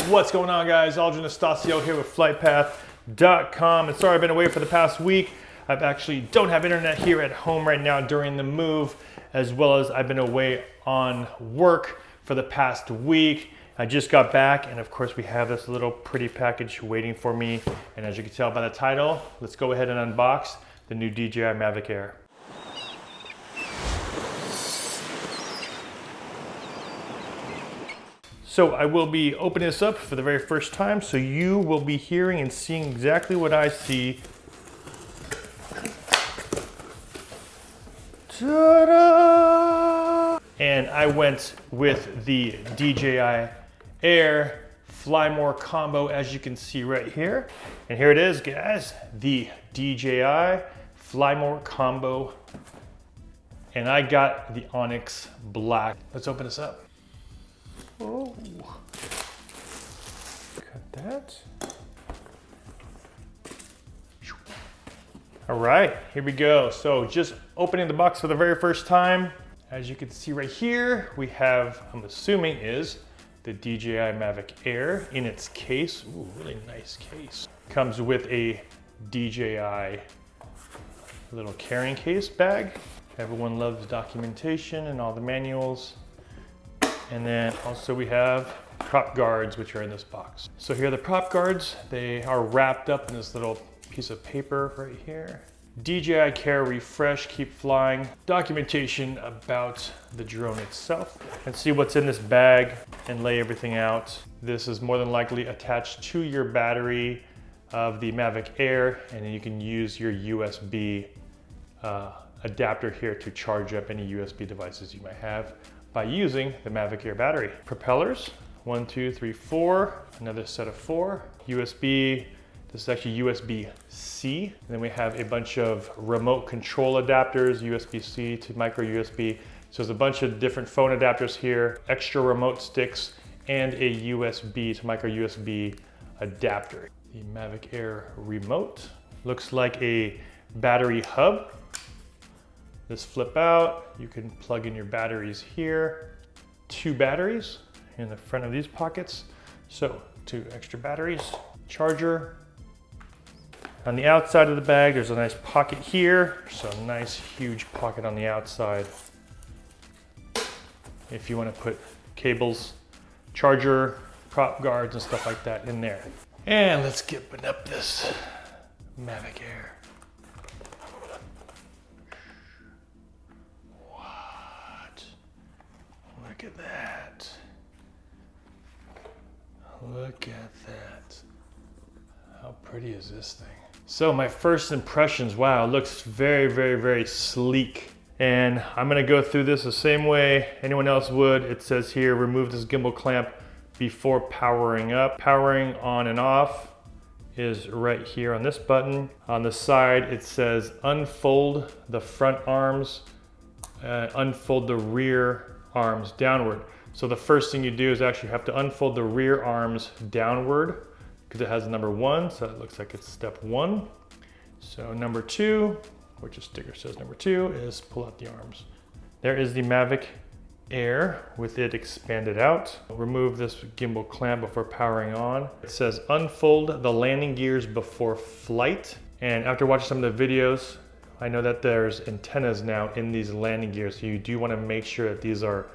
What's going on, guys? Aldrin Estacio here with FlytPath.com. And sorry I've been away for the past week. I actually don't have internet here at home right now during the move, as well as I've been away on work for the past week. I just got back, and of course we have this little pretty package waiting for me. And as you can tell by the title, let's go ahead and unbox the new DJI Mavic Air. So I will be opening this up for the very first time, so you will be hearing and seeing exactly what I see. Ta-da! And I went with the DJI Air Fly More combo, as you can see right here. And here it is, guys, the DJI Fly More combo. And I got the Onyx Black. Let's open this up. Oh, cut that. All right, here we go. So just opening the box for the very first time. As you can see right here, we have, I'm assuming is the DJI Mavic Air in its case. Ooh, really nice case. Comes with a DJI little carrying case bag. Everyone loves documentation and all the manuals. And then also we have prop guards, which are in this box. So here are the prop guards. They are wrapped up in this little piece of paper right here. DJI Care Refresh, Keep Flying. Documentation about the drone itself. And see what's in this bag and lay everything out. This is more than likely attached to your battery of the Mavic Air, and then you can use your USB adapter here to charge up any USB devices you might have by using the Mavic Air battery. Propellers, 1, 2, 3, 4, another set of 4. USB, this is actually USB-C. And then we have a bunch of remote control adapters, USB-C to micro USB. So there's a bunch of different phone adapters here, extra remote sticks, and a USB to micro USB adapter. The Mavic Air remote looks like a battery hub. This flip out, you can plug in your batteries here. 2 batteries in the front of these pockets. So 2 extra batteries, charger. On the outside of the bag, there's a nice pocket here. So a nice huge pocket on the outside. If you want to put cables, charger, prop guards and stuff like that in there. And let's open up this Mavic Air. Look at that. Look at that. How pretty is this thing? So my first impressions, wow, it looks very, very, very sleek. And I'm gonna go through this the same way anyone else would. It says here, remove this gimbal clamp before powering up. Powering on and off is right here on this button. On the side, it says unfold the front arms, unfold the rear arms downward. So the first thing you do is actually have to unfold the rear arms downward because it has number 1, so it looks like it's step 1. So number 2, which the sticker says number 2, is pull out the arms. There is the Mavic Air with it expanded out. Remove this gimbal clamp before powering on. It says unfold the landing gears before flight. And after watching some of the videos, I know that there's antennas now in these landing gears, so you do want to make sure that these are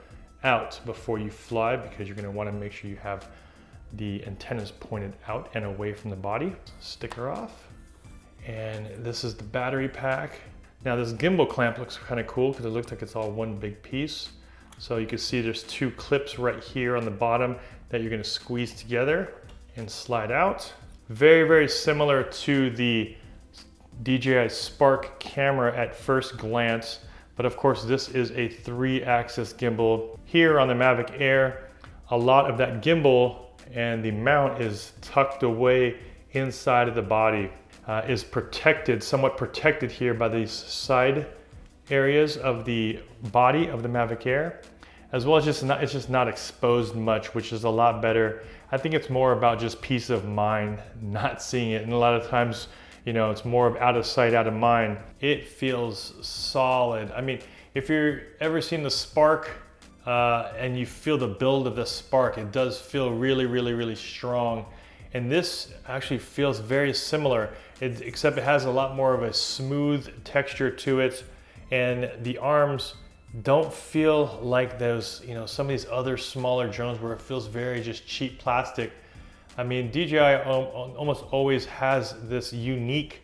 out before you fly, because you're going to want to make sure you have the antennas pointed out and away from the body. Sticker off. And this is the battery pack. Now this gimbal clamp looks kind of cool because it looks like it's all one big piece. So you can see there's 2 clips right here on the bottom that you're going to squeeze together and slide out. Very, very similar to the DJI Spark camera at first glance, but of course this is a 3-axis gimbal. Here on the Mavic Air, a lot of that gimbal and the mount is tucked away inside of the body, is protected, somewhat protected here by these side areas of the body of the Mavic Air, as well as it's just not exposed much, which is a lot better. I think it's more about just peace of mind, not seeing it, and a lot of times, you know, it's more of out of sight, out of mind. It feels solid. I mean, if you've ever seen the Spark and you feel the build of the spark. It does feel really, really, really strong. And this actually feels very similar, except it has a lot more of a smooth texture to it. And the arms don't feel like those, you know, some of these other smaller drones where it feels very just cheap plastic. I mean, DJI almost always has this unique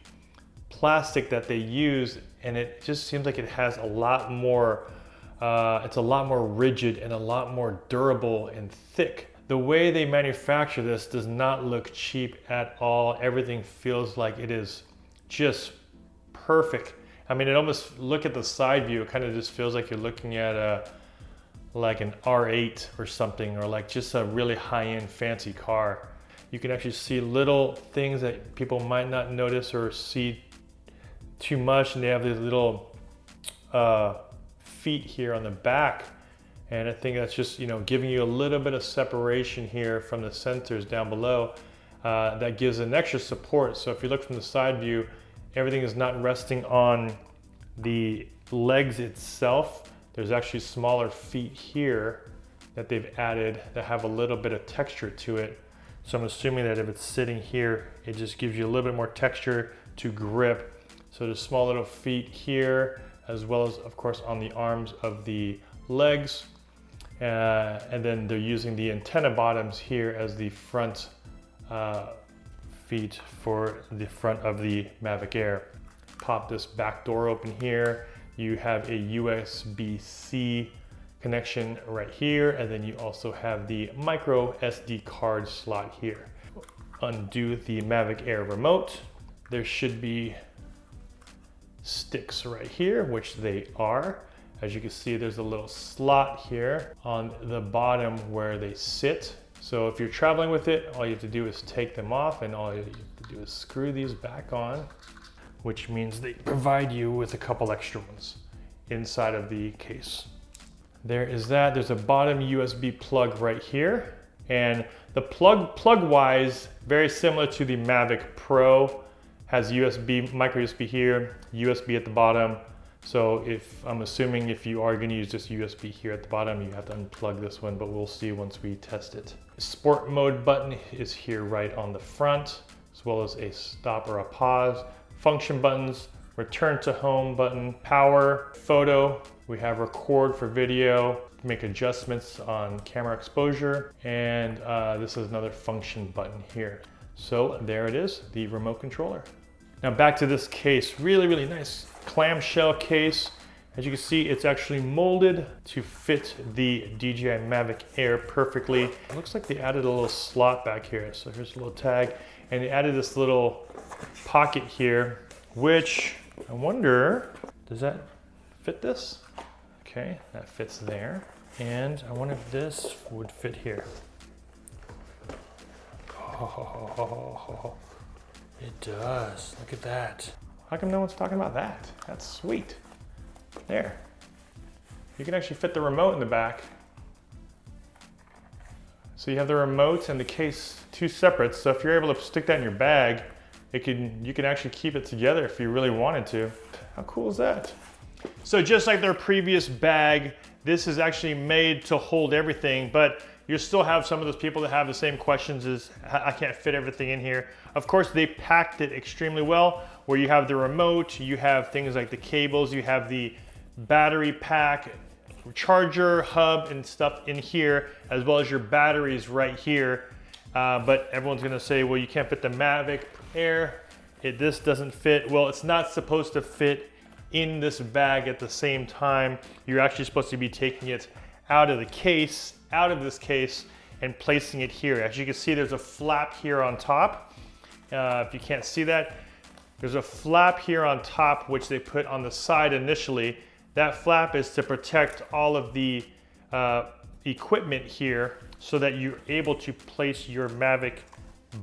plastic that they use, and it just seems like it has a lot more, it's a lot more rigid and a lot more durable and thick. The way they manufacture this does not look cheap at all. Everything feels like it is just perfect. I mean, it almost, look at the side view, it kind of just feels like you're looking at like an R8 or something, or like just a really high-end fancy car. You can actually see little things that people might not notice or see too much, and they have these little feet here on the back. And I think that's just, you know, giving you a little bit of separation here from the sensors down below. That gives an extra support. So if you look from the side view, everything is not resting on the legs itself. There's actually smaller feet here that they've added that have a little bit of texture to it. So I'm assuming that if it's sitting here, it just gives you a little bit more texture to grip. So there's small little feet here, as well as, of course, on the arms of the legs. And then they're using the antenna bottoms here as the front feet for the front of the Mavic Air. Pop this back door open here. You have a USB-C connection right here, and then you also have the micro SD card slot here. Undo the Mavic Air remote. There should be sticks right here, which they are. As you can see, there's a little slot here on the bottom where they sit. So if you're traveling with it, all you have to do is take them off, and all you have to do is screw these back on, which means they provide you with a couple extra ones inside of the case. There is that. There's a bottom USB plug right here. And the plug-wise, very similar to the Mavic Pro, has USB, micro USB here, USB at the bottom. So if, I'm assuming if you are gonna use this USB here at the bottom, you have to unplug this one, but we'll see once we test it. Sport mode button is here right on the front, as well as a stop or a pause. Function buttons, return to home button, power, photo. We have record for video, make adjustments on camera exposure, and this is another function button here. So there it is, the remote controller. Now back to this case, really, really nice clamshell case. As you can see, it's actually molded to fit the DJI Mavic Air perfectly. It looks like they added a little slot back here. So here's a little tag, and they added this little pocket here, which I wonder, does that fit this? Okay, that fits there. And I wonder if this would fit here. Oh, it does. Look at that. How come no one's talking about that? That's sweet. There. You can actually fit the remote in the back. So you have the remote and the case, two separate. So if you're able to stick that in your bag, you can actually keep it together if you really wanted to. How cool is that? So just like their previous bag, this is actually made to hold everything, but you still have some of those people that have the same questions as, I can't fit everything in here. Of course, they packed it extremely well, where you have the remote, you have things like the cables, you have the battery pack, charger, hub, and stuff in here, as well as your batteries right here. But everyone's gonna say, well, you can't fit the Mavic Air. This doesn't fit. Well, it's not supposed to fit in this bag at the same time. You're actually supposed to be taking it out of the case, out of this case, and placing it here. As you can see, there's a flap here on top. If you can't see that, there's a flap here on top, which they put on the side initially. That flap is to protect all of the equipment here so that you're able to place your Mavic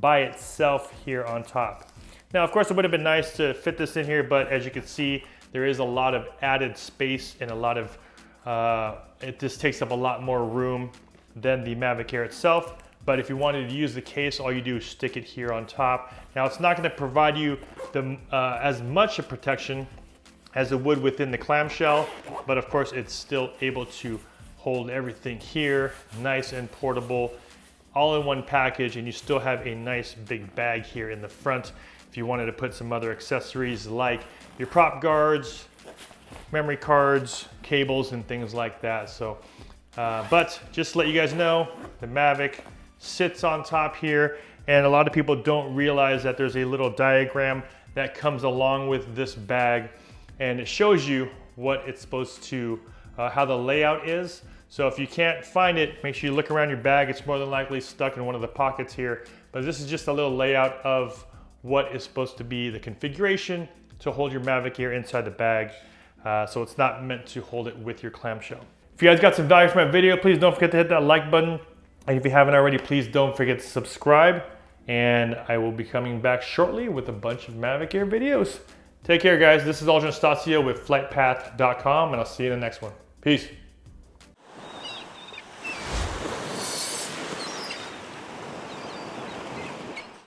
by itself here on top. Now, of course, it would have been nice to fit this in here, but as you can see, there is a lot of added space and a lot of, it just takes up a lot more room than the Mavic Air itself. But if you wanted to use the case, all you do is stick it here on top. Now, it's not going to provide you as much of protection as it would within the clamshell, but of course, it's still able to hold everything here, nice and portable, all in one package, and you still have a nice big bag here in the front if you wanted to put some other accessories like your prop guards, memory cards, cables, and things like that. So, but just to let you guys know, the Mavic sits on top here, and a lot of people don't realize that there's a little diagram that comes along with this bag, and it shows you what it's supposed to, how the layout is. So if you can't find it, make sure you look around your bag. It's more than likely stuck in one of the pockets here, but this is just a little layout of what is supposed to be the configuration to hold your Mavic Air inside the bag. So it's not meant to hold it with your clamshell. If you guys got some value from my video, please don't forget to hit that like button. And if you haven't already, please don't forget to subscribe. And I will be coming back shortly with a bunch of Mavic Air videos. Take care, guys. This is Aldrin Stasio with FlytPath.com, and I'll see you in the next one. Peace.